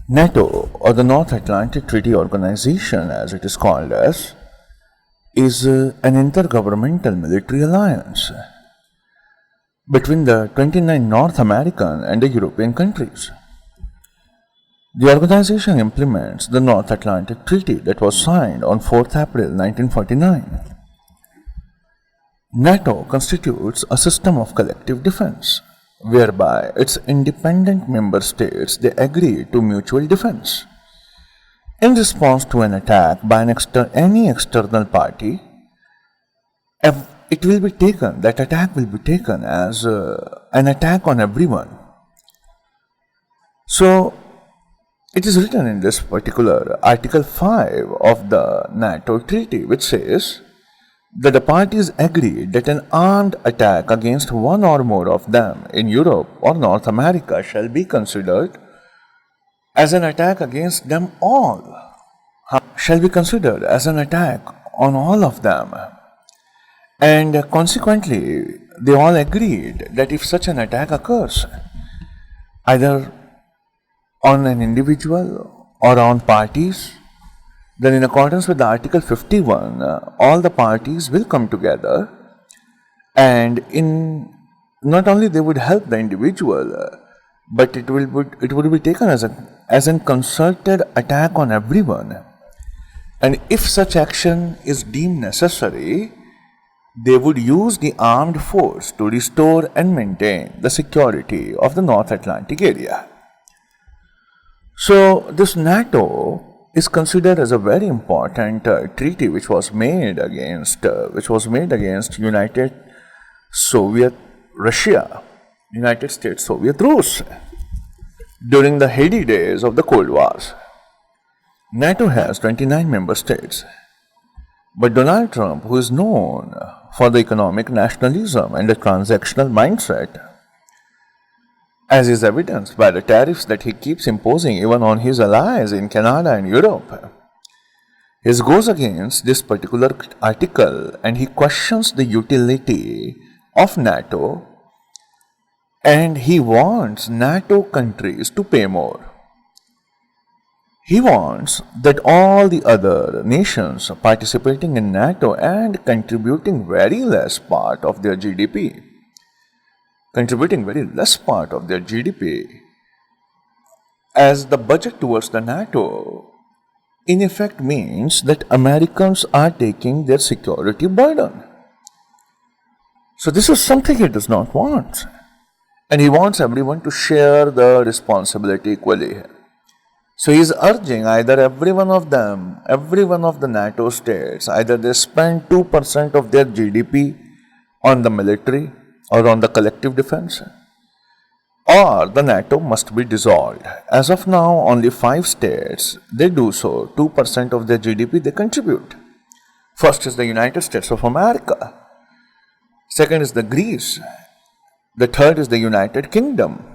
NATO, or the North Atlantic Treaty Organization as it is called as, is an intergovernmental military alliance between the 29 North American and the European countries. The organization implements the North Atlantic Treaty that was signed on 4th April 1949. NATO constitutes a system of collective defense, whereby its independent member states they agree to mutual defense. In response to an attack by any external party, that attack will be taken as an attack on everyone. So, it is written in this particular Article 5 of the NATO Treaty, which says that the parties agree that an armed attack against one or more of them in Europe or North America shall be considered as an attack against them all, shall be considered as an attack on all of them. And consequently, they all agreed that if such an attack occurs, either on an individual or on parties, then in accordance with the Article 51, all the parties will come together and not only they would help the individual, but it would be taken as a concerted attack on everyone. And if such action is deemed necessary, they would use the armed force to restore and maintain the security of the North Atlantic area. So this NATO is considered as a very important treaty which was made against United States Soviet Rus during the heady days of the Cold Wars. NATO has 29 member states, but Donald Trump, who is known for the economic nationalism and the transactional mindset, as is evidenced by the tariffs that he keeps imposing even on his allies in Canada and Europe. He goes against this particular article and he questions the utility of NATO, and he wants NATO countries to pay more. He wants that all the other nations participating in NATO and contributing very less part of their GDP, as the budget towards the NATO, in effect means that Americans are taking their security burden. So this is something he does not want. And he wants everyone to share the responsibility equally. So he is urging either every one of the NATO states, either they spend 2% of their GDP on the military or on the collective defense, or the NATO must be dissolved. As of now, only 5 states, they do so. 2% of their GDP they contribute. First is the United States of America. Second is the Greece. The third is the United Kingdom.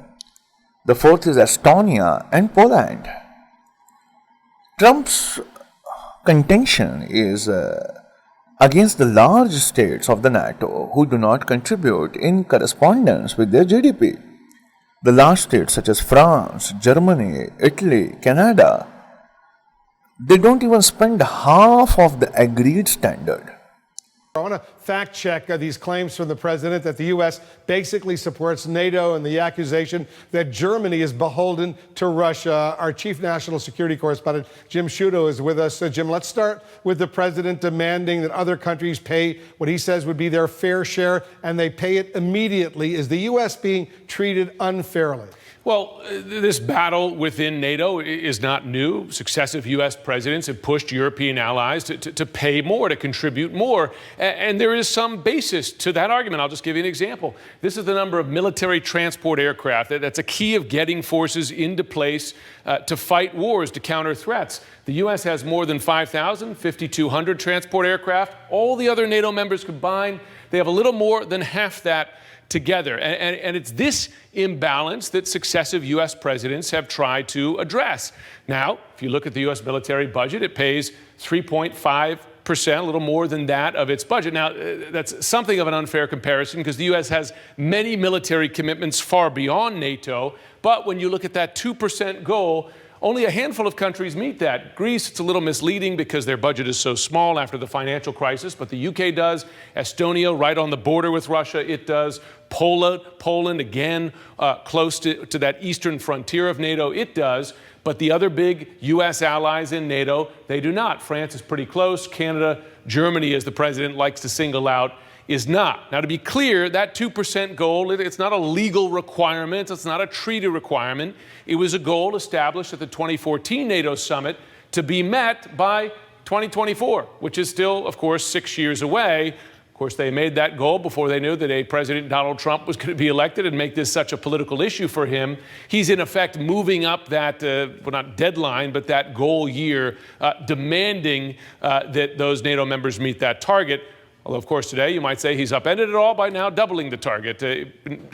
The fourth is Estonia and Poland. Trump's contention is against the large states of the NATO who do not contribute in correspondence with their GDP. The large states such as France, Germany, Italy, Canada, they don't even spend half of the agreed standard. I want to fact check these claims from the president that the U.S. basically supports NATO and the accusation that Germany is beholden to Russia. Our chief national security correspondent, Jim Sciutto, is with us. Jim, let's start with the president demanding that other countries pay what he says would be their fair share, and they pay it immediately. Is the U.S. being treated unfairly? Well, this battle within NATO is not new. Successive U.S. presidents have pushed European allies to pay more, to contribute more. And there is some basis to that argument. I'll just give you an example. This is the number of military transport aircraft. That's a key of getting forces into place to fight wars, to counter threats. The U.S. has more than 5,000, 5,200 transport aircraft. All the other NATO members combined, they have a little more than half that together. And it's this imbalance that successive U.S. presidents have tried to address. Now, if you look at the U.S. military budget, it pays $3.5 9%, a little more than that of its budget. Now, that's something of an unfair comparison because the U.S. has many military commitments far beyond NATO. But when you look at that 2% goal, only a handful of countries meet that. Greece, it's a little misleading because their budget is so small after the financial crisis, but the UK does. Estonia, right on the border with Russia, it does. Poland again, close to that eastern frontier of NATO, it does. But the other big U.S. allies in NATO, they do not. France is pretty close. Canada, Germany, as the president likes to single out, is not. Now, to be clear, that 2% goal, it's not a legal requirement. It's not a treaty requirement. It was a goal established at the 2014 NATO summit to be met by 2024, which is still, of course, 6 years away. Of course, they made that goal before they knew that a President Donald Trump was going to be elected and make this such a political issue for him. He's, in effect, moving up that, well, not deadline, but that goal year, demanding that those NATO members meet that target. Although, of course, today you might say he's upended it all by now doubling the target.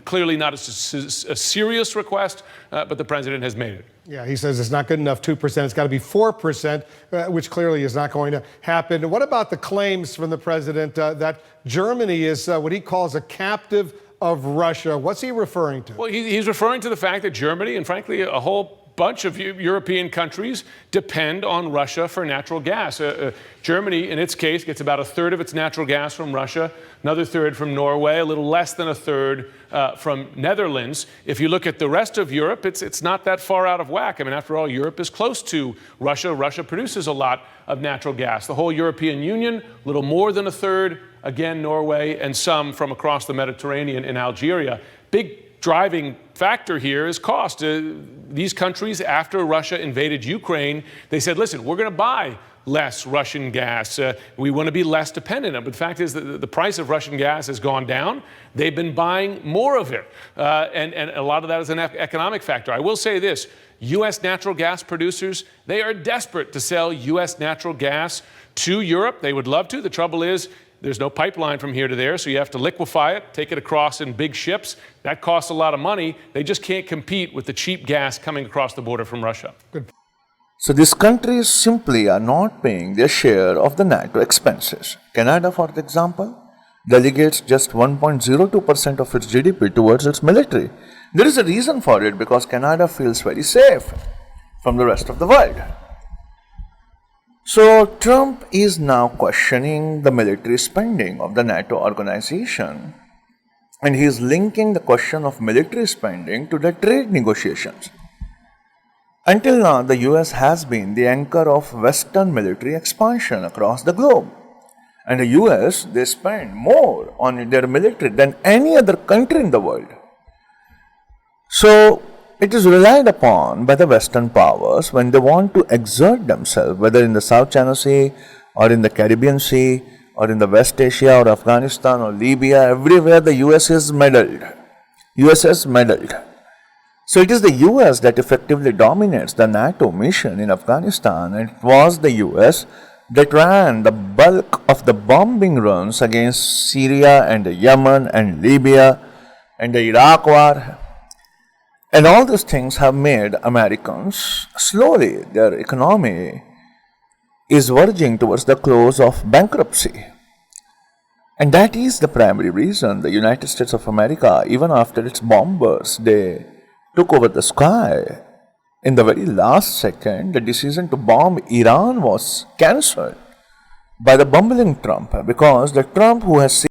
Clearly not a serious request, but the president has made it. Yeah, he says it's not good enough, 2%. It's got to be 4%, which clearly is not going to happen. What about the claims from the president that Germany is what he calls a captive of Russia? What's he referring to? Well, he's referring to the fact that Germany, and frankly, a whole bunch of European countries depend on Russia for natural gas. Germany, in its case, gets about a third of its natural gas from Russia, another third from Norway, a little less than a third from Netherlands. If you look at the rest of Europe, it's not that far out of whack. I mean, after all, Europe is close to Russia. Russia produces a lot of natural gas. The whole European Union, a little more than a third, again, Norway, and some from across the Mediterranean in Algeria. Big driving factor here is cost. These countries, after Russia invaded Ukraine, they said, listen, we're going to buy less Russian gas. We want to be less dependent on it. But the fact is that the price of Russian gas has gone down. They've been buying more of it. And a lot of that is an economic factor. I will say this, U.S. natural gas producers, they are desperate to sell U.S. natural gas to Europe. They would love to. The trouble is, there's no pipeline from here to there, so you have to liquefy it, take it across in big ships. That costs a lot of money. They just can't compete with the cheap gas coming across the border from Russia. So these countries simply are not paying their share of the NATO expenses. Canada, for example, delegates just 1.02% of its GDP towards its military. There is a reason for it because Canada feels very safe from the rest of the world. So Trump is now questioning the military spending of the NATO organization, and he is linking the question of military spending to the trade negotiations. Until now, the US has been the anchor of Western military expansion across the globe. And the US, they spend more on their military than any other country in the world. So it is relied upon by the Western powers when they want to exert themselves, whether in the South China Sea or in the Caribbean Sea or in the West Asia or Afghanistan or Libya, everywhere the US is meddled. US has meddled. So it is the US that effectively dominates the NATO mission in Afghanistan, and it was the US that ran the bulk of the bombing runs against Syria and Yemen and Libya and the Iraq war. And all these things have made Americans, slowly their economy is verging towards the close of bankruptcy. And that is the primary reason the United States of America, even after its bombers, they took over the sky. In the very last second, the decision to bomb Iran was cancelled by the bumbling Trump, because the Trump who has